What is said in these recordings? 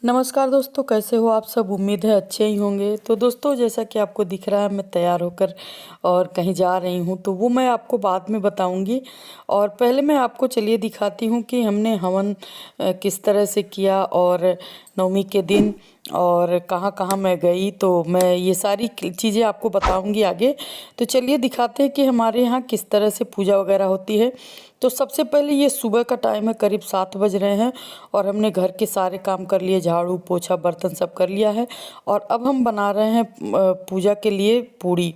नमस्कार दोस्तों, कैसे हो आप सब। उम्मीद है अच्छे ही होंगे। तो दोस्तों, जैसा कि आपको दिख रहा है, मैं तैयार होकर और कहीं जा रही हूँ, तो वो मैं आपको बाद में बताऊंगी। और पहले मैं आपको चलिए दिखाती हूँ कि हमने हवन किस तरह से किया, और नवमी के दिन और कहाँ कहाँ मैं गई। तो मैं ये सारी चीज़ें आपको बताऊंगी आगे। तो चलिए दिखाते हैं कि हमारे यहाँ किस तरह से पूजा वगैरह होती है। तो सबसे पहले ये सुबह का टाइम है, करीब 7 बज रहे हैं, और हमने घर के सारे काम कर लिए, झाड़ू पोछा बर्तन सब कर लिया है। और अब हम बना रहे हैं पूजा के लिए पूड़ी।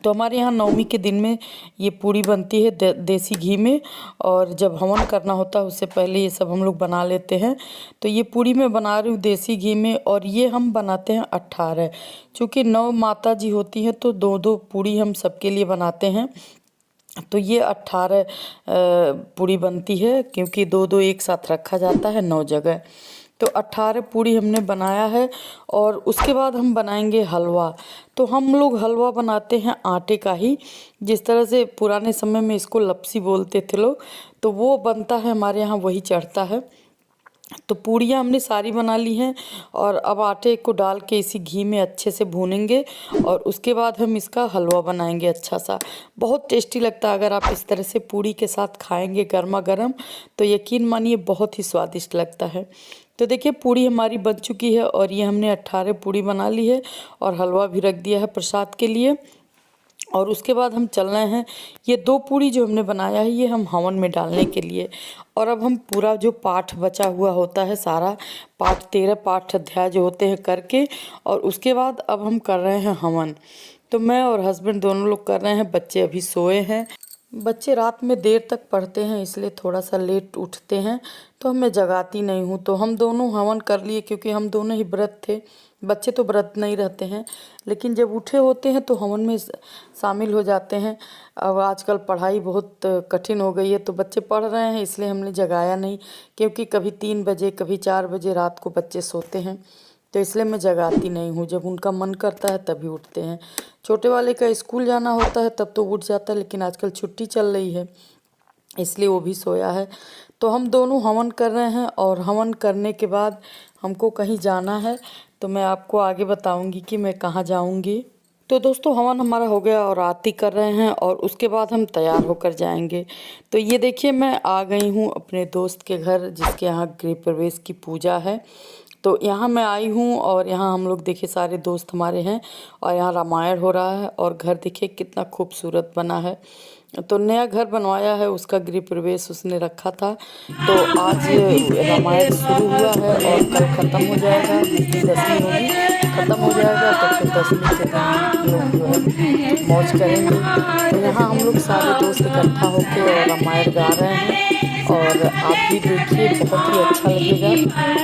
तो हमारे यहाँ नवमी के दिन में ये पूड़ी बनती है देसी घी में। और जब हवन करना होता है उससे पहले ये सब हम लोग बना लेते हैं। तो ये पूड़ी मैं बना रही हूँ देसी घी में, और ये हम बनाते हैं 18। चूँकि 9 माता जी होती हैं तो दो दो पूड़ी हम सबके लिए बनाते हैं। तो ये 18 पूड़ी बनती है, क्योंकि दो दो एक साथ रखा जाता है 9 जगह। तो 18 पूड़ी हमने बनाया है। और उसके बाद हम बनाएंगे हलवा। तो हम लोग हलवा बनाते हैं आटे का ही, जिस तरह से पुराने समय में इसको लपसी बोलते थे लोग। तो वो बनता है हमारे यहाँ, वही चढ़ता है। तो पूड़ियाँ हमने सारी बना ली हैं, और अब आटे को डाल के इसी घी में अच्छे से भूनेंगे, और उसके बाद हम इसका हलवा बनाएंगे अच्छा सा। बहुत टेस्टी लगता है, अगर आप इस तरह से पूड़ी के साथ खाएंगे गर्मा गर्म, तो यकीन मानिए बहुत ही स्वादिष्ट लगता है। तो देखिए पूड़ी हमारी बन चुकी है, और ये हमने 18 पूड़ी बना ली है, और हलवा भी रख दिया है प्रसाद के लिए। और उसके बाद हम चल रहे हैं, ये 2 पूड़ी जो हमने बनाया है ये हम हवन में डालने के लिए। और अब हम पूरा जो पाठ बचा हुआ होता है, सारा पाठ 13 पाठ अध्याय जो होते हैं करके, और उसके बाद अब हम कर रहे हैं हवन। तो मैं और हस्बैंड दोनों लोग कर रहे हैं, बच्चे अभी सोए हैं। बच्चे रात में देर तक पढ़ते हैं, इसलिए थोड़ा सा लेट उठते हैं, तो मैं जगाती नहीं हूँ। तो हम दोनों हवन कर लिए, क्योंकि हम दोनों ही व्रत थे। बच्चे तो व्रत नहीं रहते हैं, लेकिन जब उठे होते हैं तो हवन में शामिल हो जाते हैं। अब आजकल पढ़ाई बहुत कठिन हो गई है, तो बच्चे पढ़ रहे हैं, इसलिए हमने जगाया नहीं। क्योंकि कभी 3 बजे कभी 4 बजे रात को बच्चे सोते हैं, तो इसलिए मैं जगाती नहीं हूँ। जब उनका मन करता है तभी उठते हैं। छोटे वाले का स्कूल जाना होता है तब तो उठ जाता है, लेकिन आजकल छुट्टी चल रही है, इसलिए वो भी सोया है। तो हम दोनों हवन कर रहे हैं, और हवन करने के बाद हमको कहीं जाना है। तो मैं आपको आगे बताऊंगी कि मैं कहाँ जाऊंगी। तो दोस्तों, हवन हमारा हो गया और आरती कर रहे हैं, और उसके बाद हम तैयार होकर जाएंगे। तो ये देखिए, मैं आ गई हूँ अपने दोस्त के घर, जिसके यहाँ गृह प्रवेश की पूजा है। तो यहाँ मैं आई हूँ, और यहाँ हम लोग देखिए सारे दोस्त हमारे हैं, और यहाँ रामायण हो रहा है। और घर देखिए कितना खूबसूरत बना है। तो नया घर बनवाया है, उसका गृह प्रवेश उसने रखा था। तो आज रामायण शुरू हुआ है, और कल ख़त्म हो जाएगा। जिस दिन दसवीं होगी ख़त्म हो जाएगा, तो फिर दसवीं के दिन हम लोग जो है मौज करेंगे। तो यहाँ हम लोग सारे दोस्त इकट्ठा होके और रामायण गा रहे हैं, और आप भी देखिए, बहुत ही अच्छा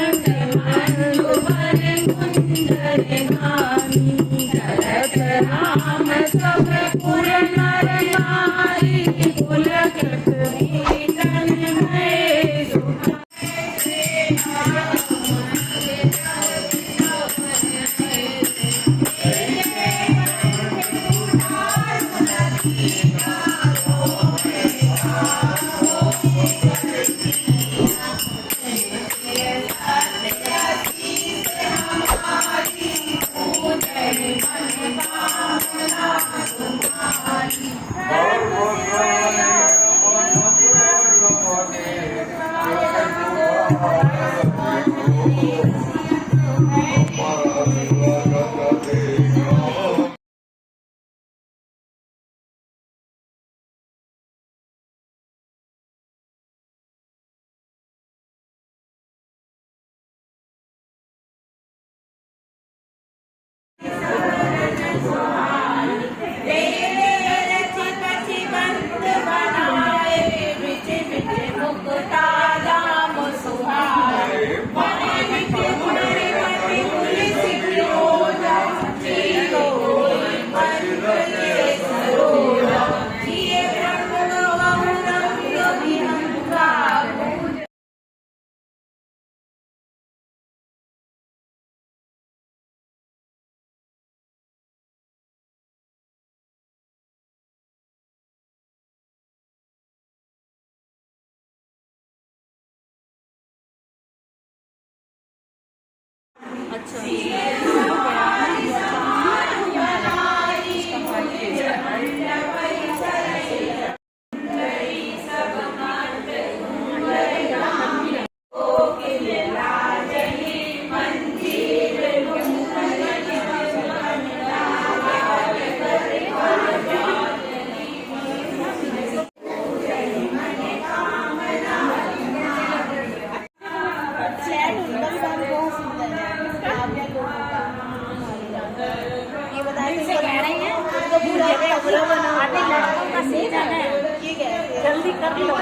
ये बताइए किसको कह रही हैं? तो पूरा पूरा बना आते लड़कों का सीजन है, ठीक है, जल्दी कर लो।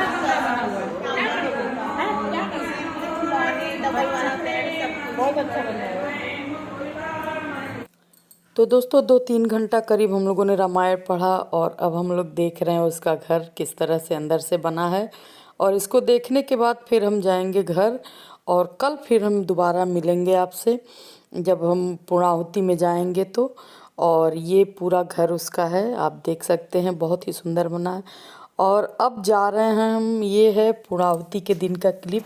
दवाई वाला पेड़ सब बहुत अच्छा बना है। तो दोस्तों 2-3 घंटा करीब हम लोगों ने रामायण पढ़ा और अब हम लोग देख रहे हैं उसका घर किस तरह से अंदर से बना है। और इसको देखने के बाद फिर हम जाएंगे घर और कल फिर हम दोबारा मिलेंगे आपसे जब हम पूर्णाहुति में जाएंगे तो। और ये पूरा घर उसका है, आप देख सकते हैं, बहुत ही सुंदर बना है। और अब जा रहे हैं हम, ये है पूर्णाहुति के दिन का क्लिप।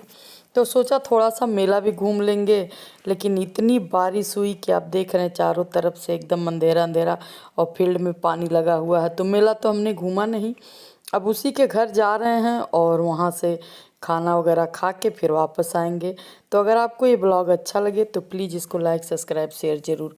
तो सोचा थोड़ा सा मेला भी घूम लेंगे, लेकिन इतनी बारिश हुई कि आप देख रहे हैं चारों तरफ से एकदम अंधेरा अंधेरा और फील्ड में पानी लगा हुआ है। तो मेला तो हमने घूमा नहीं, अब उसी के घर जा रहे हैं और वहाँ से खाना वगैरह खा के फिर वापस आएंगे। तो अगर आपको ये ब्लॉग अच्छा लगे तो प्लीज़ इसको लाइक सब्सक्राइब शेयर ज़रूर